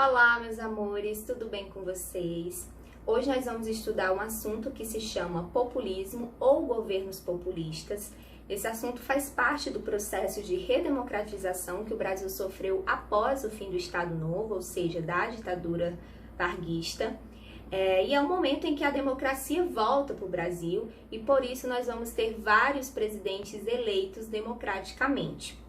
Olá, meus amores, tudo bem com vocês? Hoje nós vamos estudar um assunto que se chama populismo ou governos populistas. Esse assunto faz parte do processo de redemocratização que o Brasil sofreu após o fim do Estado Novo, ou seja, da ditadura varguista. E é um momento em que a democracia volta para o Brasil e por isso nós vamos ter vários presidentes eleitos democraticamente.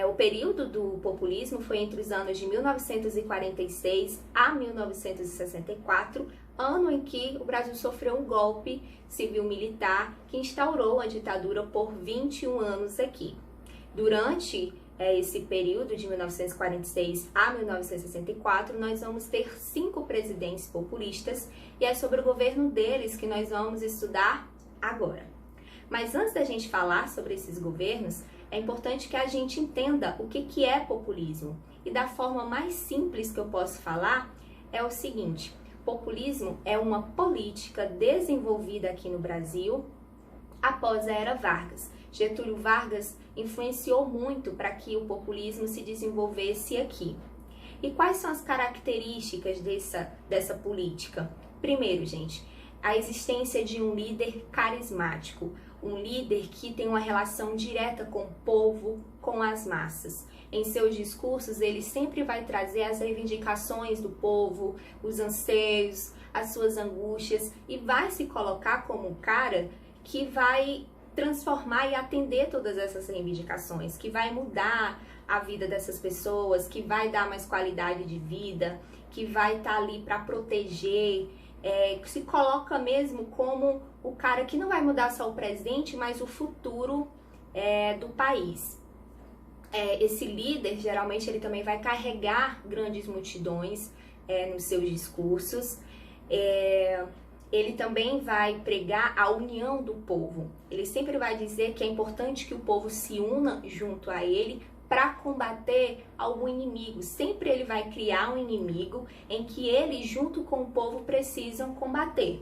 O período do populismo foi entre os anos de 1946 a 1964, ano em que o Brasil sofreu um golpe civil-militar que instaurou a ditadura por 21 anos aqui. Durante esse período de 1946 a 1964, nós vamos ter 5 presidentes populistas e é sobre o governo deles que nós vamos estudar agora. Mas antes da gente falar sobre esses governos, é importante que a gente entenda o que é populismo. E da forma mais simples que eu posso falar é o seguinte: populismo é uma política desenvolvida aqui no Brasil após a Era Vargas. Getúlio Vargas influenciou muito para que o populismo se desenvolvesse aqui. E quais são as características dessa política? Primeiro, gente, a existência de um líder carismático, um líder que tem uma relação direta com o povo, com as massas. Em seus discursos, ele sempre vai trazer as reivindicações do povo, os anseios, as suas angústias e vai se colocar como um cara que vai transformar e atender todas essas reivindicações, que vai mudar a vida dessas pessoas, que vai dar mais qualidade de vida, que vai estar ali para proteger, se coloca mesmo como o cara que não vai mudar só o presente, mas o futuro do país. Esse líder, geralmente, ele também vai carregar grandes multidões nos seus discursos. Ele também vai pregar a união do povo. Ele sempre vai dizer que é importante que o povo se una junto a ele para combater algum inimigo. Sempre ele vai criar um inimigo em que ele, junto com o povo, precisam combater.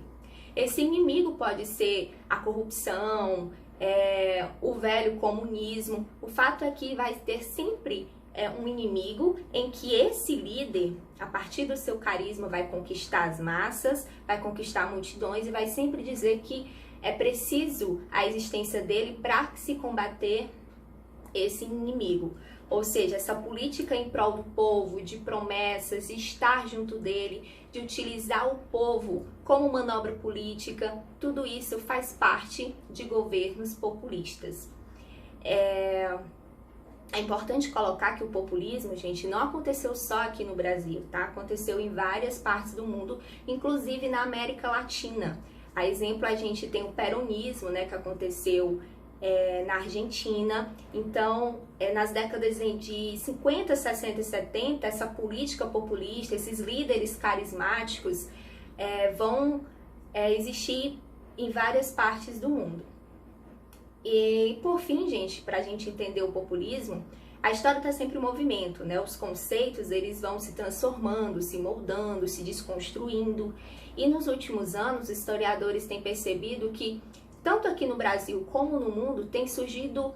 Esse inimigo pode ser a corrupção, o velho comunismo. O fato é que vai ter sempre um inimigo em que esse líder, a partir do seu carisma, vai conquistar as massas, vai conquistar multidões e vai sempre dizer que é preciso a existência dele para se combater esse inimigo. Ou seja, essa política em prol do povo, de promessas, de estar junto dele, de utilizar o povo como manobra política, tudo isso faz parte de governos populistas. É importante colocar que o populismo, gente, não aconteceu só aqui no Brasil, tá? Aconteceu em várias partes do mundo, inclusive na América Latina. A exemplo, a gente tem o peronismo, né, que aconteceu na Argentina. Então, nas décadas de 50, 60 e 70, essa política populista, esses líderes carismáticos vão existir em várias partes do mundo. E, por fim, gente, para a gente entender o populismo, a história está sempre em movimento, né? Os conceitos, eles vão se transformando, se moldando, se desconstruindo. E nos últimos anos, historiadores têm percebido que, tanto aqui no Brasil como no mundo, tem surgido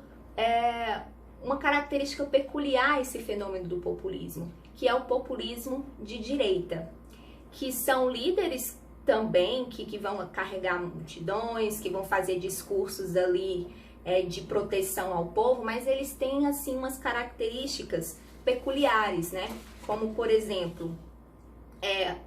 uma característica peculiar a esse fenômeno do populismo, que é o populismo de direita, que são líderes também que vão carregar multidões, que vão fazer discursos ali de proteção ao povo, mas eles têm assim umas características peculiares, né? Como, por exemplo,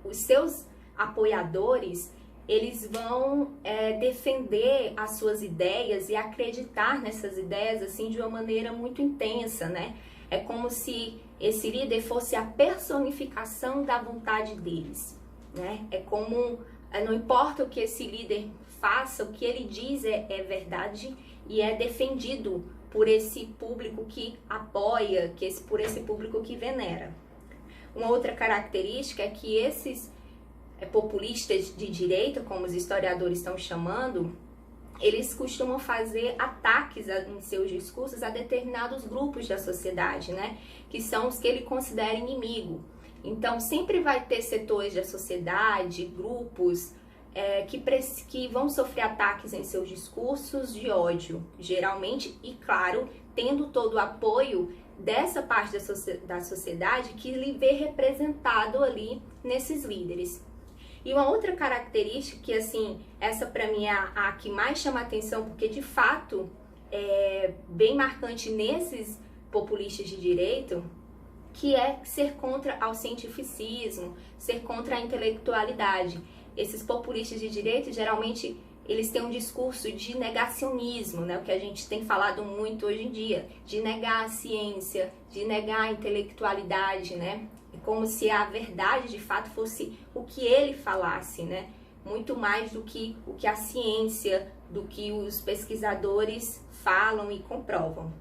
os seus apoiadores, eles vão defender as suas ideias e acreditar nessas ideias assim de uma maneira muito intensa, né? É como se esse líder fosse a personificação da vontade deles, né? É como, não importa o que esse líder faça, o que ele diz é verdade e é defendido por esse público que apoia, por esse público que venera. Uma outra característica é que esses populistas de direita, como os historiadores estão chamando, eles costumam fazer ataques em seus discursos a determinados grupos da sociedade, né? Que são os que ele considera inimigo. Então, sempre vai ter setores da sociedade, grupos que vão sofrer ataques em seus discursos de ódio, geralmente, e claro, tendo todo o apoio dessa parte da sociedade que lhe vê representado ali nesses líderes. E uma outra característica que, assim, essa para mim é a que mais chama atenção, porque de fato é bem marcante nesses populistas de direito, que é ser contra ao cientificismo, ser contra a intelectualidade. Esses populistas de direito, geralmente, eles têm um discurso de negacionismo, né? O que a gente tem falado muito hoje em dia, de negar a ciência, de negar a intelectualidade, né? Como se a verdade, de fato, fosse o que ele falasse, né? Muito mais do que o que a ciência, do que os pesquisadores falam e comprovam.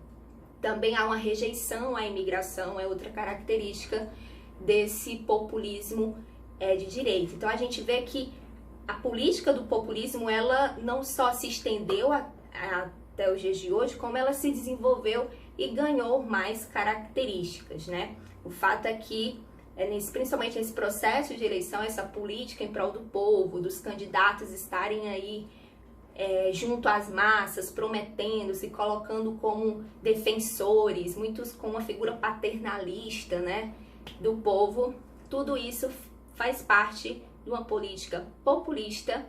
Também há uma rejeição à imigração, é outra característica desse populismo de direita. Então, a gente vê que a política do populismo, ela não só se estendeu até os dias de hoje, como ela se desenvolveu e ganhou mais características, né? O fato é que, principalmente nesse processo de eleição, essa política em prol do povo, dos candidatos estarem aí junto às massas, prometendo, se colocando como defensores, muitos com uma figura paternalista, né, do povo, tudo isso faz parte de uma política populista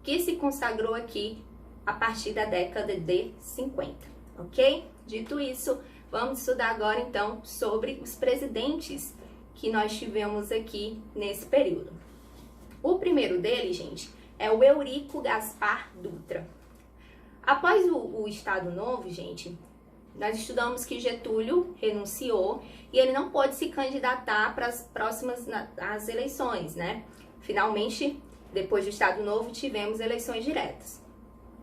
que se consagrou aqui a partir da década de 50, ok? Dito isso, vamos estudar agora então sobre os presidentes que nós tivemos aqui nesse período. O primeiro deles, gente, é o Eurico Gaspar Dutra. Após o Estado Novo, gente, nós estudamos que Getúlio renunciou e ele não pôde se candidatar para as próximas as eleições, né? Finalmente, depois do Estado Novo, tivemos eleições diretas.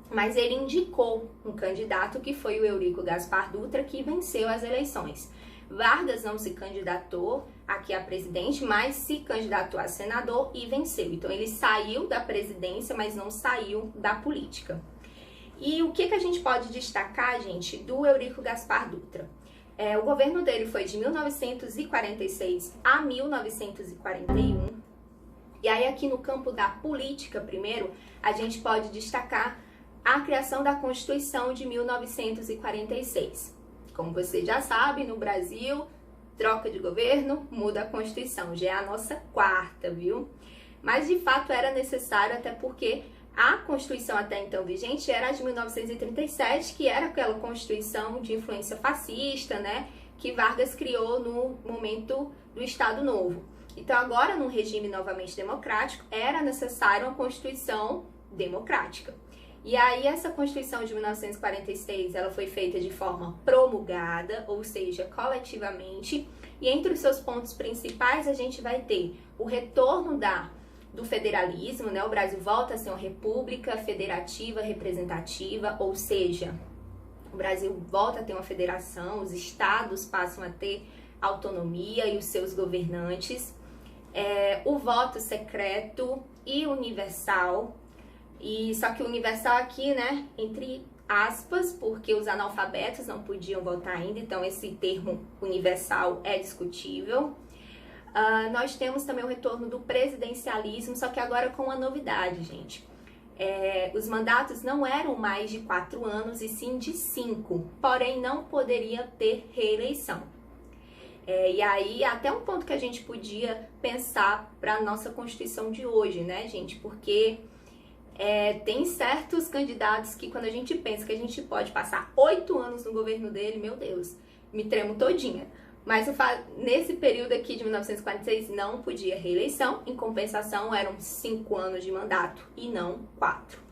Mas ele indicou um candidato que foi o Eurico Gaspar Dutra, que venceu as eleições. Vargas não se candidatou aqui a presidente, mas se candidatou a senador e venceu. Então, ele saiu da presidência, mas não saiu da política. E o que a gente pode destacar, gente, do Eurico Gaspar Dutra? O governo dele foi de 1946 a 1941. E aí, aqui no campo da política, primeiro, a gente pode destacar a criação da Constituição de 1946. Como você já sabe, no Brasil, troca de governo, muda a Constituição. Já é a nossa quarta, viu? Mas, de fato, era necessário, até porque a Constituição até então vigente era a de 1937, que era aquela Constituição de influência fascista, né? Que Vargas criou no momento do Estado Novo. Então, agora, num regime novamente democrático, era necessário uma Constituição democrática. E aí, essa Constituição de 1946, ela foi feita de forma promulgada, ou seja, coletivamente, e entre os seus pontos principais, a gente vai ter o retorno do federalismo, né? O Brasil volta a ser uma república federativa representativa, ou seja, o Brasil volta a ter uma federação, os estados passam a ter autonomia e os seus governantes, o voto secreto e universal, e só que o universal aqui, né, entre aspas, porque os analfabetos não podiam votar ainda, então esse termo universal é discutível. Nós temos também o retorno do presidencialismo, só que agora com uma novidade, gente. Os mandatos não eram mais de 4 anos e sim de 5, porém não poderia ter reeleição. E aí, até um ponto que a gente podia pensar para a nossa Constituição de hoje, né, gente? Porque tem certos candidatos que quando a gente pensa que a gente pode passar 8 anos no governo dele, meu Deus, me tremo todinha. Mas nesse período aqui de 1946 não podia reeleição, em compensação eram 5 anos de mandato e não 4.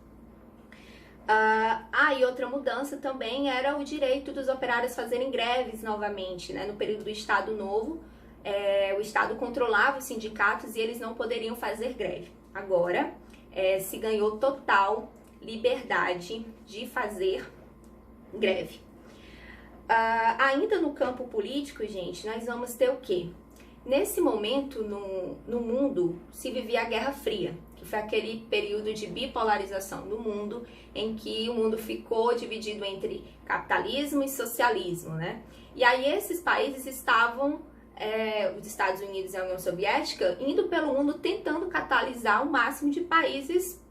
E outra mudança também era o direito dos operários fazerem greves novamente, né? No período do Estado Novo, o Estado controlava os sindicatos e eles não poderiam fazer greve. Agora, se ganhou total liberdade de fazer greve. Ainda no campo político, gente, nós vamos ter o quê? Nesse momento, no mundo, se vivia a Guerra Fria, que foi aquele período de bipolarização do mundo, em que o mundo ficou dividido entre capitalismo e socialismo, né? E aí esses países estavam, os Estados Unidos e a União Soviética, indo pelo mundo tentando catalisar o máximo de países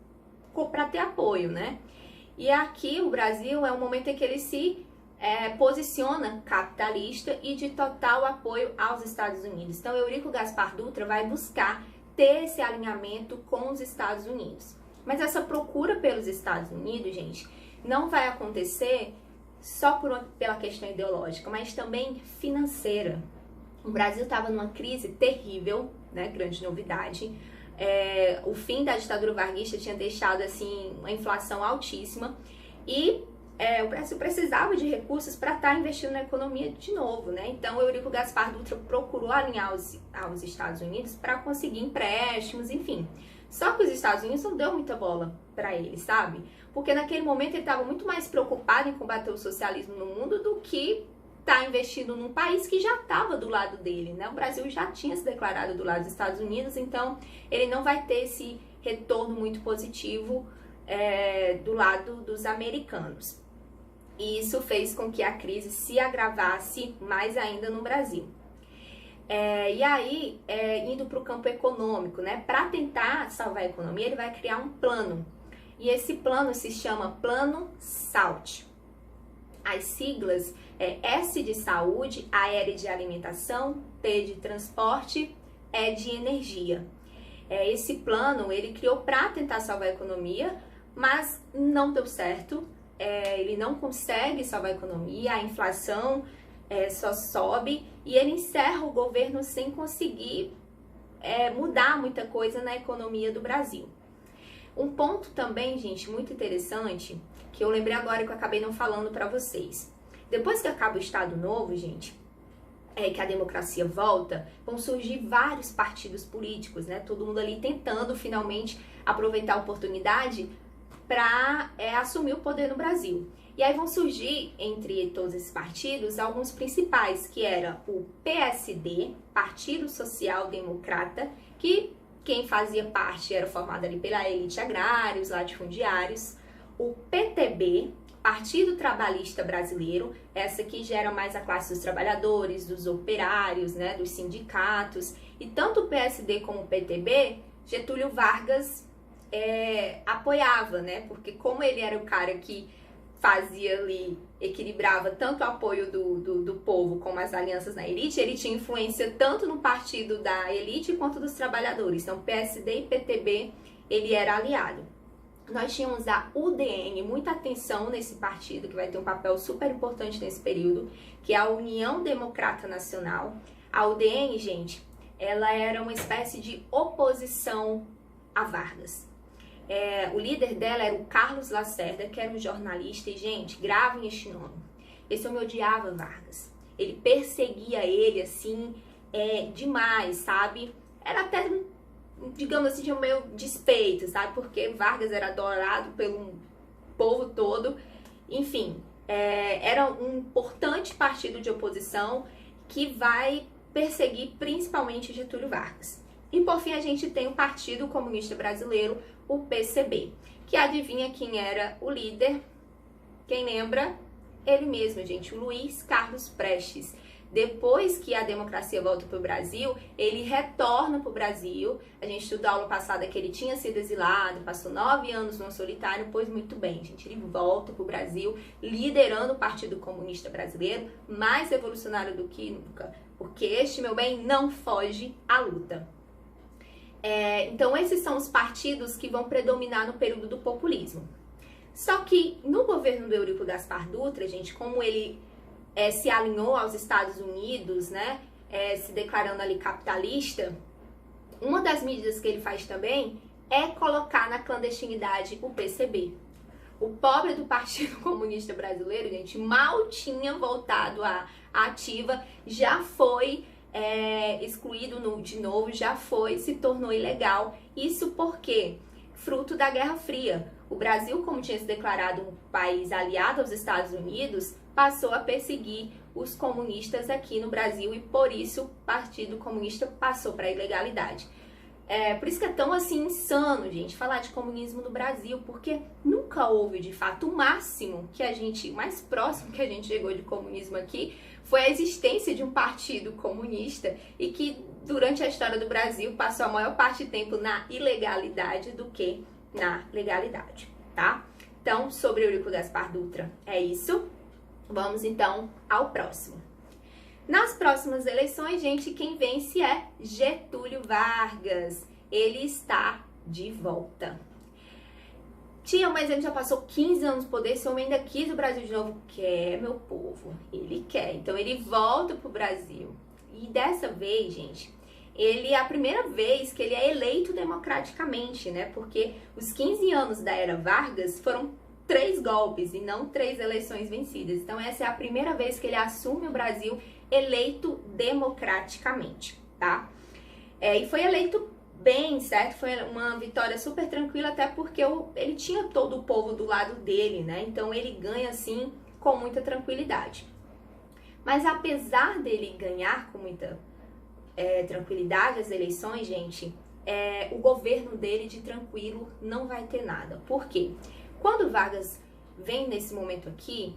para ter apoio, né? E aqui o Brasil é um momento em que ele se posiciona capitalista e de total apoio aos Estados Unidos. Então, Eurico Gaspar Dutra vai buscar ter esse alinhamento com os Estados Unidos. Mas essa procura pelos Estados Unidos, gente, não vai acontecer só pela questão ideológica, mas também financeira. O Brasil estava numa crise terrível, né? Grande novidade. O fim da ditadura varguista tinha deixado assim uma inflação altíssima e o Brasil precisava de recursos para estar investindo na economia de novo, né? Então, o Eurico Gaspar Dutra procurou alinhar aos Estados Unidos para conseguir empréstimos, enfim. Só que os Estados Unidos não deu muita bola para ele, sabe? Porque naquele momento ele estava muito mais preocupado em combater o socialismo no mundo do que estar investindo num país que já estava do lado dele, né? O Brasil já tinha se declarado do lado dos Estados Unidos, então ele não vai ter esse retorno muito positivo do lado dos americanos. E isso fez com que a crise se agravasse mais ainda no Brasil. E aí, indo para o campo econômico, né? Para tentar salvar a economia, ele vai criar um plano. E esse plano se chama Plano SALT. As siglas S de saúde, A R de alimentação, T de transporte, E de energia. Esse plano ele criou para tentar salvar a economia, mas não deu certo. Ele não consegue salvar a economia, a inflação só sobe e ele encerra o governo sem conseguir mudar muita coisa na economia do Brasil. Um ponto também, gente, muito interessante, que eu lembrei agora que eu acabei não falando para vocês. Depois que acaba o Estado Novo, gente, que a democracia volta, vão surgir vários partidos políticos, né? Todo mundo ali tentando finalmente aproveitar a oportunidade para assumir o poder no Brasil. E aí vão surgir, entre todos esses partidos, alguns principais, que era o PSD, Partido Social Democrata, que quem fazia parte era formado ali pela elite agrária, os latifundiários, o PTB, Partido Trabalhista Brasileiro, essa aqui já era mais a classe dos trabalhadores, dos operários, né, dos sindicatos, e tanto o PSD como o PTB, Getúlio Vargas apoiava, né? Porque como ele era o cara que fazia ali, equilibrava tanto o apoio do povo como as alianças na elite, ele tinha influência tanto no partido da elite quanto dos trabalhadores. Então, PSD e PTB, ele era aliado. Nós tínhamos a UDN, muita atenção nesse partido, que vai ter um papel super importante nesse período, que é a União Democrata Nacional. A UDN, gente, ela era uma espécie de oposição a Vargas. O líder dela era o Carlos Lacerda, que era um jornalista, e, gente, gravem este nome. Esse homem odiava Vargas. Ele perseguia ele, assim, demais, sabe? Era até, digamos assim, de um meio despeito, sabe? Porque Vargas era adorado pelo povo todo. Enfim, era um importante partido de oposição que vai perseguir principalmente Getúlio Vargas. E por fim a gente tem o Partido Comunista Brasileiro, o PCB, que adivinha quem era o líder? Quem lembra? Ele mesmo, gente, o Luiz Carlos Prestes. Depois que a democracia volta para o Brasil, ele retorna para o Brasil. A gente estudou aula passada que ele tinha sido exilado, passou 9 anos no solitário, pois muito bem, gente, ele volta para o Brasil, liderando o Partido Comunista Brasileiro, mais revolucionário do que nunca, porque este, meu bem, não foge à luta. Então esses são os partidos que vão predominar no período do populismo. Só que no governo do Eurico Gaspar Dutra, gente, como ele se alinhou aos Estados Unidos, né, se declarando ali capitalista, uma das medidas que ele faz também é colocar na clandestinidade o PCB. O pobre do Partido Comunista Brasileiro, gente, mal tinha voltado à ativa, já foi excluído de novo, se tornou ilegal. Isso porque, fruto da Guerra Fria, o Brasil, como tinha se declarado um país aliado aos Estados Unidos, passou a perseguir os comunistas aqui no Brasil e por isso o Partido Comunista passou para a ilegalidade. Por isso que é tão assim insano, gente, falar de comunismo no Brasil, porque nunca houve de fato o mais próximo que a gente chegou de comunismo aqui foi a existência de um partido comunista e que durante a história do Brasil passou a maior parte do tempo na ilegalidade do que na legalidade, tá? Então, sobre Eurico Gaspar Dutra é isso. Vamos então ao próximo. Nas próximas eleições, gente, quem vence é Getúlio Vargas. Ele está de volta. Mas ele já passou 15 anos no poder, esse homem ainda quis o Brasil de novo. Quer, meu povo, ele quer. Então ele volta pro Brasil. E dessa vez, gente, é a primeira vez que ele é eleito democraticamente, né? Porque os 15 anos da era Vargas foram 3 golpes e não 3 eleições vencidas. Então essa é a primeira vez que ele assume o Brasil eleito democraticamente, tá? E foi eleito bem, certo? Foi uma vitória super tranquila, até porque ele tinha todo o povo do lado dele, né? Então ele ganha assim com muita tranquilidade. Mas apesar dele ganhar com muita tranquilidade as eleições, gente, o governo dele de tranquilo não vai ter nada. Por quê? Quando Vargas vem nesse momento aqui,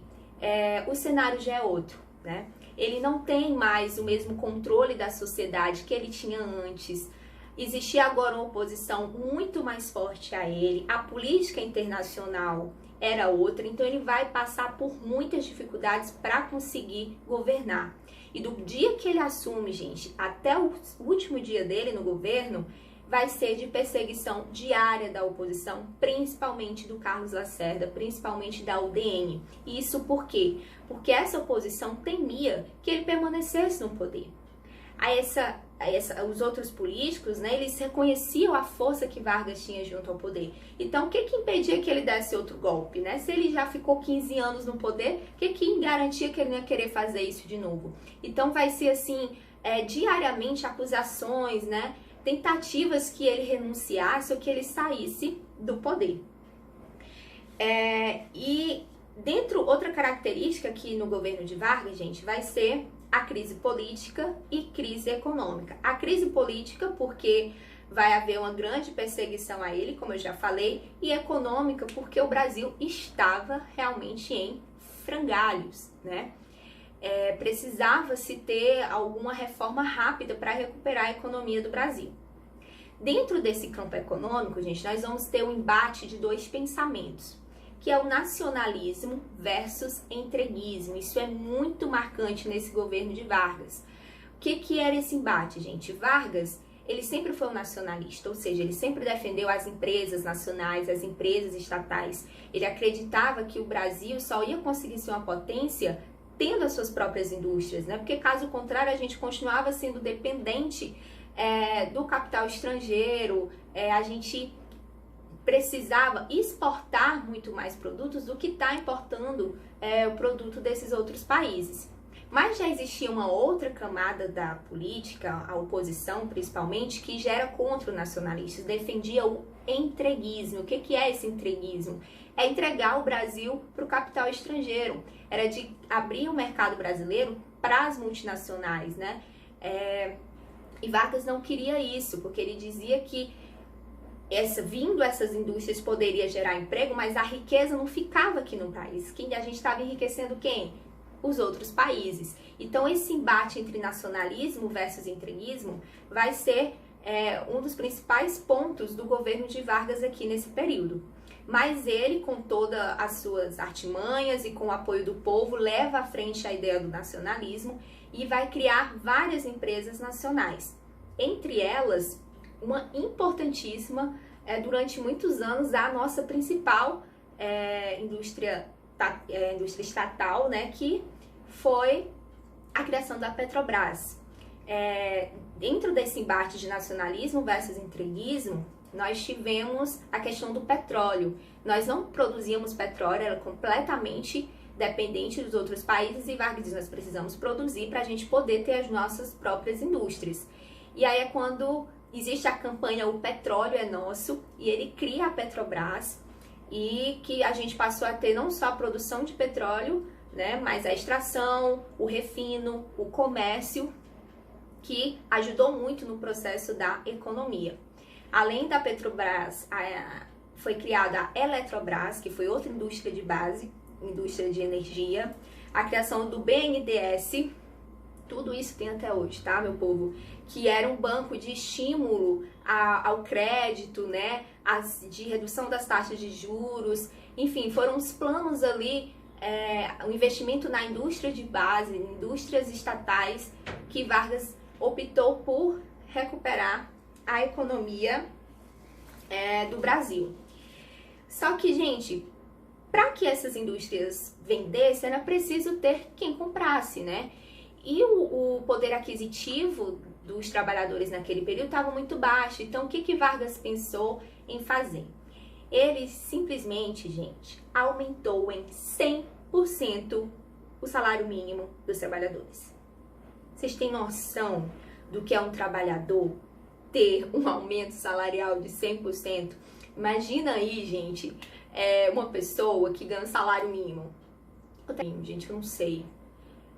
o cenário já é outro, né? Ele não tem mais o mesmo controle da sociedade que ele tinha antes. Existia agora uma oposição muito mais forte a ele, a política internacional era outra, então ele vai passar por muitas dificuldades para conseguir governar. E do dia que ele assume, gente, até o último dia dele no governo, vai ser de perseguição diária da oposição, principalmente do Carlos Lacerda, principalmente da UDN. E isso por quê? Porque essa oposição temia que ele permanecesse no poder. Os outros políticos, né, eles reconheciam a força que Vargas tinha junto ao poder. Então, o que impedia que ele desse outro golpe, né? Se ele já ficou 15 anos no poder, o que garantia que ele não ia querer fazer isso de novo? Então, vai ser assim, diariamente acusações, né? Tentativas que ele renunciasse ou que ele saísse do poder. E outra característica aqui no governo de Vargas, gente, vai ser a crise política e crise econômica. A crise política porque vai haver uma grande perseguição a ele, como eu já falei, e econômica porque o Brasil estava realmente em frangalhos, né? Precisava-se ter alguma reforma rápida para recuperar a economia do Brasil. Dentro desse campo econômico, gente, nós vamos ter um embate de 2 pensamentos, que é o nacionalismo versus entreguismo. Isso é muito marcante nesse governo de Vargas. O que era esse embate, gente? Vargas, ele sempre foi um nacionalista, ou seja, ele sempre defendeu as empresas nacionais, as empresas estatais. Ele acreditava que o Brasil só ia conseguir ser uma potência tendo as suas próprias indústrias, né? Porque caso contrário, a gente continuava sendo dependente do capital estrangeiro, a gente precisava exportar muito mais produtos do que está importando o produto desses outros países. Mas já existia uma outra camada da política, a oposição principalmente, que já era contra o nacionalismo, defendia o entreguismo. O que é esse entreguismo? É entregar o Brasil para o capital estrangeiro, era de abrir o mercado brasileiro para as multinacionais, né? E Vargas não queria isso, porque ele dizia que vindo essas indústrias poderia gerar emprego, mas a riqueza não ficava aqui no país. A gente estava enriquecendo quem? Os outros países. Então esse embate entre nacionalismo versus entreguismo vai ser um dos principais pontos do governo de Vargas aqui nesse período. Mas ele, com todas as suas artimanhas e com o apoio do povo, leva à frente a ideia do nacionalismo e vai criar várias empresas nacionais. Entre elas, uma importantíssima, durante muitos anos, a nossa principal indústria estatal, né, que foi a criação da Petrobras. Dentro desse embate de nacionalismo versus entreguismo, nós tivemos a questão do petróleo. Nós não produzíamos petróleo, era completamente dependente dos outros países e Vargas disse, nós precisamos produzir para a gente poder ter as nossas próprias indústrias. E aí é quando existe a campanha O Petróleo é Nosso, e ele cria a Petrobras, e que a gente passou a ter não só a produção de petróleo, né, mas a extração, o refino, o comércio, que ajudou muito no processo da economia. Além da Petrobras, foi criada a Eletrobras, que foi outra indústria de base, indústria de energia, a criação do BNDES, tudo isso tem até hoje, tá, meu povo? Que era um banco de estímulo ao crédito, né, de redução das taxas de juros, enfim, foram os planos ali o investimento na indústria de base, indústrias estatais, que Vargas optou por recuperar a economia do Brasil. Só que, gente, para que essas indústrias vendessem, era preciso ter quem comprasse, né? E o poder aquisitivo dos trabalhadores naquele período estava muito baixo. Então, o que Vargas pensou em fazer? Ele simplesmente, gente, aumentou em 100% o salário mínimo dos trabalhadores. Vocês têm noção do que é um trabalhador ter um aumento salarial de 100%? Imagina aí, gente, uma pessoa que ganha um salário mínimo. Gente, eu não sei.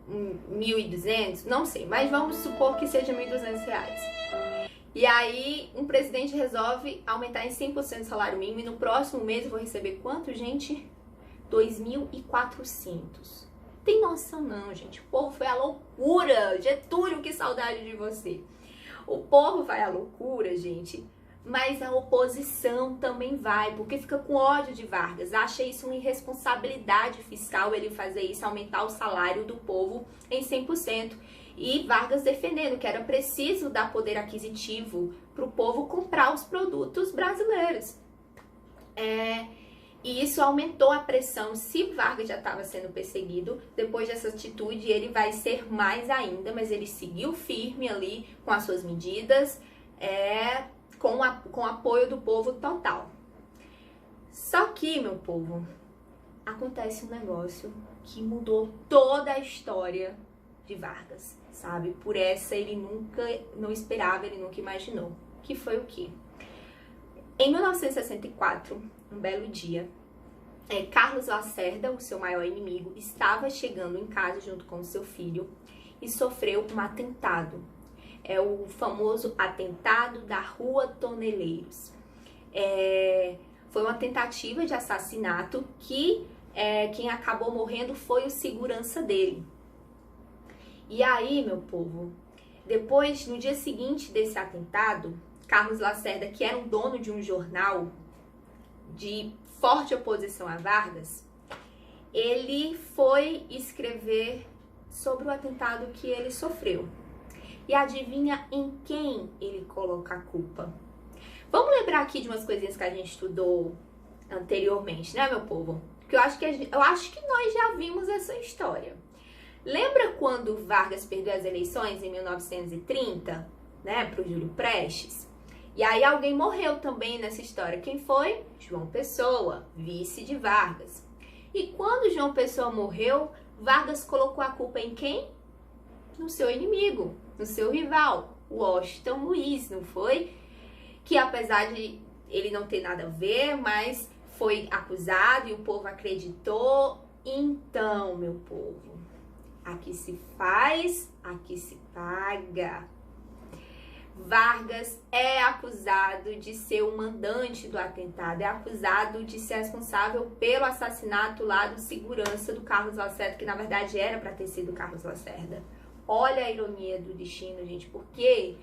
1.200? Não sei, mas vamos supor que seja R$1.200. E aí, um presidente resolve aumentar em 100% o salário mínimo e no próximo mês eu vou receber quanto, gente? 2.400. Tem noção não, gente. O povo foi à loucura. Getúlio, que saudade de você. O povo vai à loucura, gente, mas a oposição também vai, porque fica com ódio de Vargas. Acha isso uma irresponsabilidade fiscal, ele fazer isso, aumentar o salário do povo em 100%. E Vargas defendendo que era preciso dar poder aquisitivo para o povo comprar os produtos brasileiros. E isso aumentou a pressão. Se Vargas já estava sendo perseguido, depois dessa atitude ele vai ser mais ainda, mas ele seguiu firme ali com as suas medidas, com apoio do povo total. Só que, meu povo, acontece um negócio que mudou toda a história de Vargas, sabe? Por essa ele nunca não esperava, ele nunca imaginou. Que foi o quê? Em 1964, um belo dia, Carlos Lacerda, o seu maior inimigo, estava chegando em casa junto com o seu filho e sofreu um atentado. É o famoso atentado da Rua Toneleiros. Foi uma tentativa de assassinato que quem acabou morrendo foi o segurança dele. E aí, meu povo, depois, no dia seguinte desse atentado, Carlos Lacerda, que era um dono de um jornal de forte oposição a Vargas, ele foi escrever sobre o atentado que ele sofreu. E adivinha em quem ele coloca a culpa? Vamos lembrar aqui de umas coisinhas que a gente estudou anteriormente, né, meu povo? Porque eu acho que nós já vimos essa história. Lembra quando Vargas perdeu as eleições em 1930, né, para o Júlio Prestes? E aí alguém morreu também nessa história. Quem foi? João Pessoa, vice de Vargas. E quando João Pessoa morreu, Vargas colocou a culpa em quem? No seu inimigo, no seu rival, Washington Luiz, não foi? Que apesar de ele não ter nada a ver, mas foi acusado e o povo acreditou. Então, meu povo, aqui se faz, aqui se paga. Vargas é acusado de ser o mandante do atentado, é acusado de ser responsável pelo assassinato lá do segurança do Carlos Lacerda, que na verdade era para ter sido Carlos Lacerda. Olha a ironia do destino, gente, porque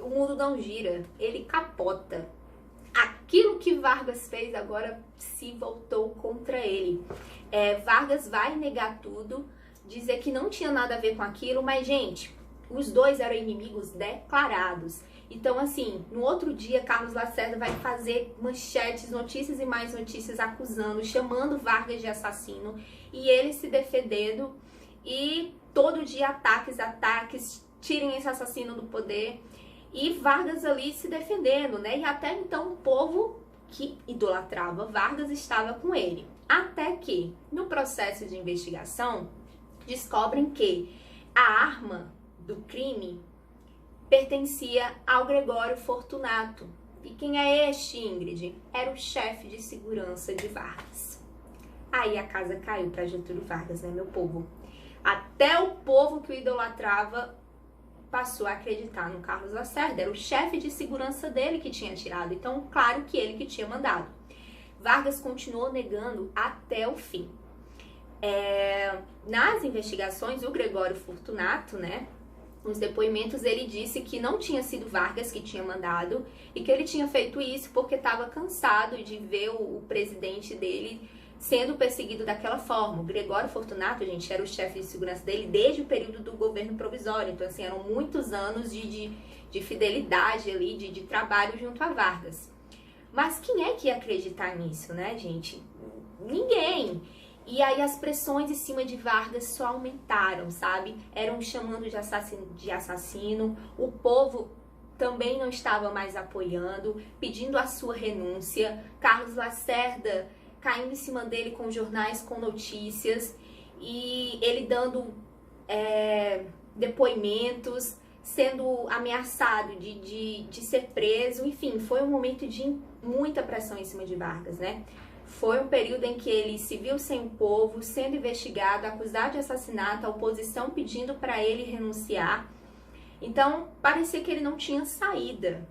o mundo não gira, ele capota. Aquilo que Vargas fez agora se voltou contra ele. Vargas vai negar tudo, dizer que não tinha nada a ver com aquilo, mas, gente, os dois eram inimigos declarados. Então, assim, no outro dia, Carlos Lacerda vai fazer manchetes, notícias e mais notícias acusando, chamando Vargas de assassino e ele se defendendo. E todo dia ataques, tirem esse assassino do poder. E Vargas ali se defendendo, né? E até então o povo que idolatrava Vargas estava com ele. Até que, no processo de investigação, descobrem que a arma do crime pertencia ao Gregório Fortunato. E quem é este, Ingrid? Era o chefe de segurança de Vargas. Aí a casa caiu para Getúlio Vargas, né, meu povo? Até o povo que o idolatrava passou a acreditar no Carlos Lacerda. Era o chefe de segurança dele que tinha atirado. Então, claro que ele que tinha mandado. Vargas continuou negando até o fim. Nas investigações, o Gregório Fortunato, né, nos depoimentos, ele disse que não tinha sido Vargas que tinha mandado e que ele tinha feito isso porque estava cansado de ver o presidente dele sendo perseguido daquela forma. O Gregório Fortunato, gente, era o chefe de segurança dele desde o período do governo provisório. Então, assim, eram muitos anos de fidelidade ali, de trabalho junto a Vargas. Mas quem é que ia acreditar nisso, né, gente? Ninguém. E aí as pressões em cima de Vargas só aumentaram, sabe? Eram chamando de assassino. O povo também não estava mais apoiando, pedindo a sua renúncia. Carlos Lacerda caindo em cima dele com jornais, com notícias, e ele dando depoimentos, sendo ameaçado de ser preso. Enfim, foi um momento de muita pressão em cima de Vargas, né? Foi um período em que ele se viu sem o povo, sendo investigado, acusado de assassinato, a oposição pedindo para ele renunciar. Então, parecia que ele não tinha saída.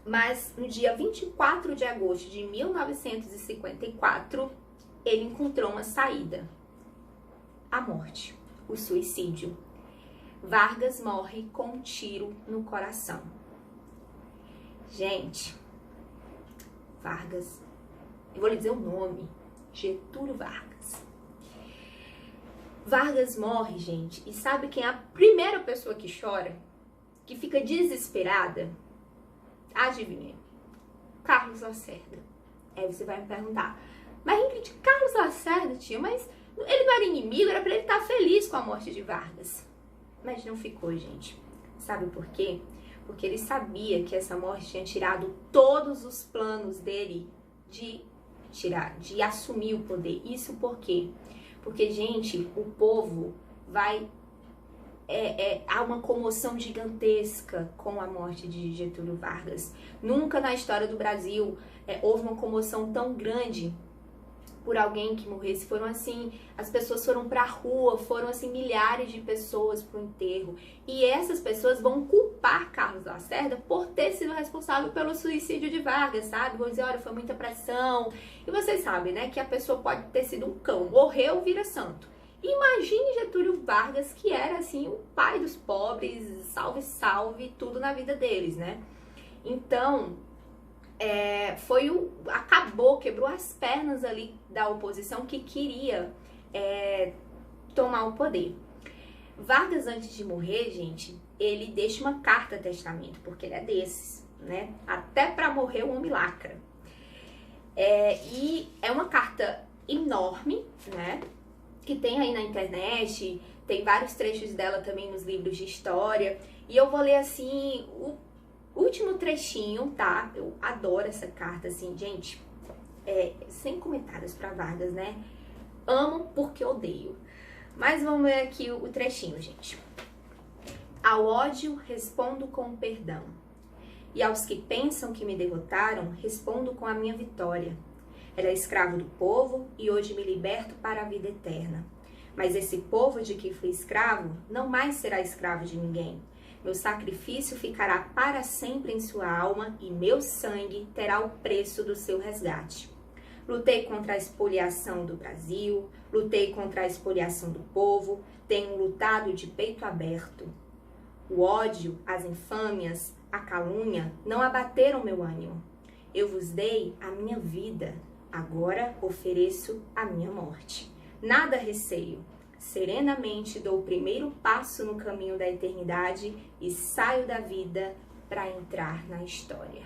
Mas no dia 24 de agosto de 1954, ele encontrou uma saída. A morte, o suicídio. Vargas morre com um tiro no coração. Gente, Vargas, eu vou lhe dizer o nome, Getúlio Vargas. Vargas morre, gente, e sabe quem é a primeira pessoa que chora? Que fica desesperada? Adivinha? Carlos Lacerda. Aí você vai me perguntar, mas Ingrid, Carlos Lacerda, tia, mas ele não era inimigo, era pra ele estar feliz com a morte de Vargas. Mas não ficou, gente. Sabe por quê? Porque ele sabia que essa morte tinha tirado todos os planos dele de assumir o poder. Isso por quê? Porque, gente, o povo vai... há uma comoção gigantesca com a morte de Getúlio Vargas. Nunca na história do Brasil houve uma comoção tão grande por alguém que morresse. Foram assim, as pessoas foram pra rua, foram assim milhares de pessoas pro enterro. E essas pessoas vão culpar Carlos Lacerda por ter sido responsável pelo suicídio de Vargas, sabe? Vão dizer, olha, foi muita pressão. E vocês sabem, né, que a pessoa pode ter sido um cão, morreu, vira santo. Imagine Getúlio Vargas, que era assim o pai dos pobres, salve, salve, tudo na vida deles, né? Então, quebrou as pernas ali da oposição que queria tomar o poder. Vargas, antes de morrer, gente, ele deixa uma carta testamento, porque ele é desses, né? Até pra morrer o homem lacra. E é uma carta enorme, né? Que tem aí na internet, tem vários trechos dela também nos livros de história. E eu vou ler, assim, o último trechinho, tá? Eu adoro essa carta, assim, gente. Sem comentários pra Vargas, né? Amo porque odeio. Mas vamos ler aqui o trechinho, gente. Ao ódio respondo com perdão. E aos que pensam que me derrotaram, respondo com a minha vitória. Era escravo do povo e hoje me liberto para a vida eterna. Mas esse povo de que fui escravo não mais será escravo de ninguém. Meu sacrifício ficará para sempre em sua alma e meu sangue terá o preço do seu resgate. Lutei contra a expoliação do Brasil, lutei contra a expoliação do povo, tenho lutado de peito aberto. O ódio, as infâmias, a calúnia não abateram meu ânimo. Eu vos dei a minha vida. Agora ofereço a minha morte. Nada receio. Serenamente dou o primeiro passo no caminho da eternidade e saio da vida para entrar na história.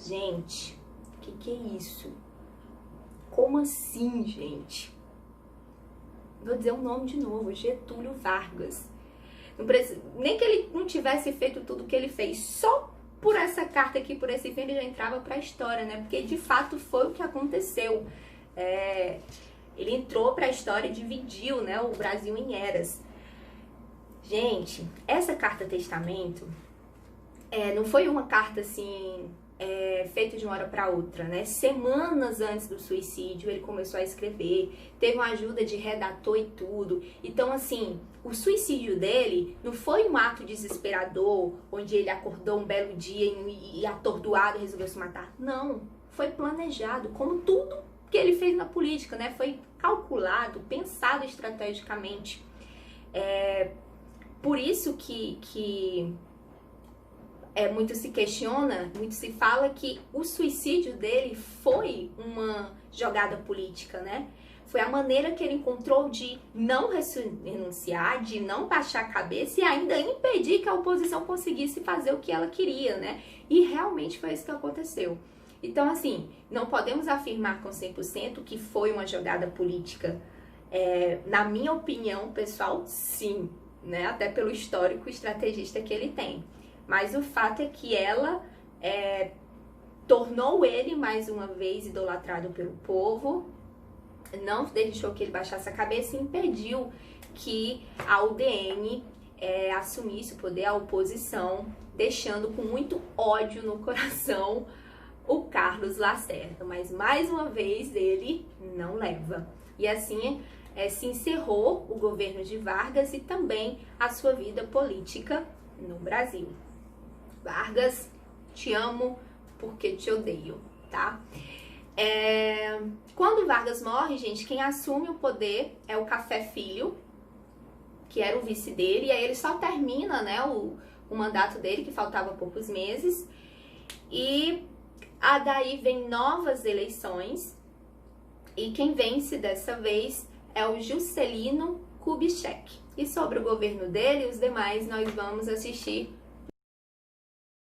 Gente, o que é isso? Como assim, gente? Vou dizer o nome de novo, Getúlio Vargas. Nem que ele não tivesse feito tudo o que ele fez, só por essa carta aqui, por esse fim, ele já entrava para a história, né? Porque de fato foi o que aconteceu. Ele entrou para a história e dividiu, né, o Brasil em eras. Gente, essa carta testamento não foi uma carta assim feita de uma hora para outra, né? Semanas antes do suicídio ele começou a escrever, teve uma ajuda de redator e tudo. Então, assim, o suicídio dele não foi um ato desesperador, onde ele acordou um belo dia e atordoado resolveu se matar. Não, foi planejado, como tudo que ele fez na política, né? Foi calculado, pensado estrategicamente. Por isso que muito se questiona, muito se fala que o suicídio dele foi uma jogada política, né? Foi a maneira que ele encontrou de não renunciar, de não baixar a cabeça e ainda impedir que a oposição conseguisse fazer o que ela queria, né? E realmente foi isso que aconteceu. Então, assim, não podemos afirmar com 100% que foi uma jogada política. Na minha opinião, pessoal, sim, né? Até pelo histórico estrategista que ele tem. Mas o fato é que ela tornou ele, mais uma vez, idolatrado pelo povo, não deixou que ele baixasse a cabeça e impediu que a UDN assumisse o poder, a oposição, deixando com muito ódio no coração o Carlos Lacerda. Mas, mais uma vez, ele não leva. E assim se encerrou o governo de Vargas e também a sua vida política no Brasil. Vargas, te amo porque te odeio, tá? Quando Vargas morre, gente, quem assume o poder é o Café Filho, que era o vice dele, e aí ele só termina, né, o mandato dele, que faltava poucos meses, e daí vem novas eleições, e quem vence dessa vez é o Juscelino Kubitschek. E sobre o governo dele, os demais nós vamos assistir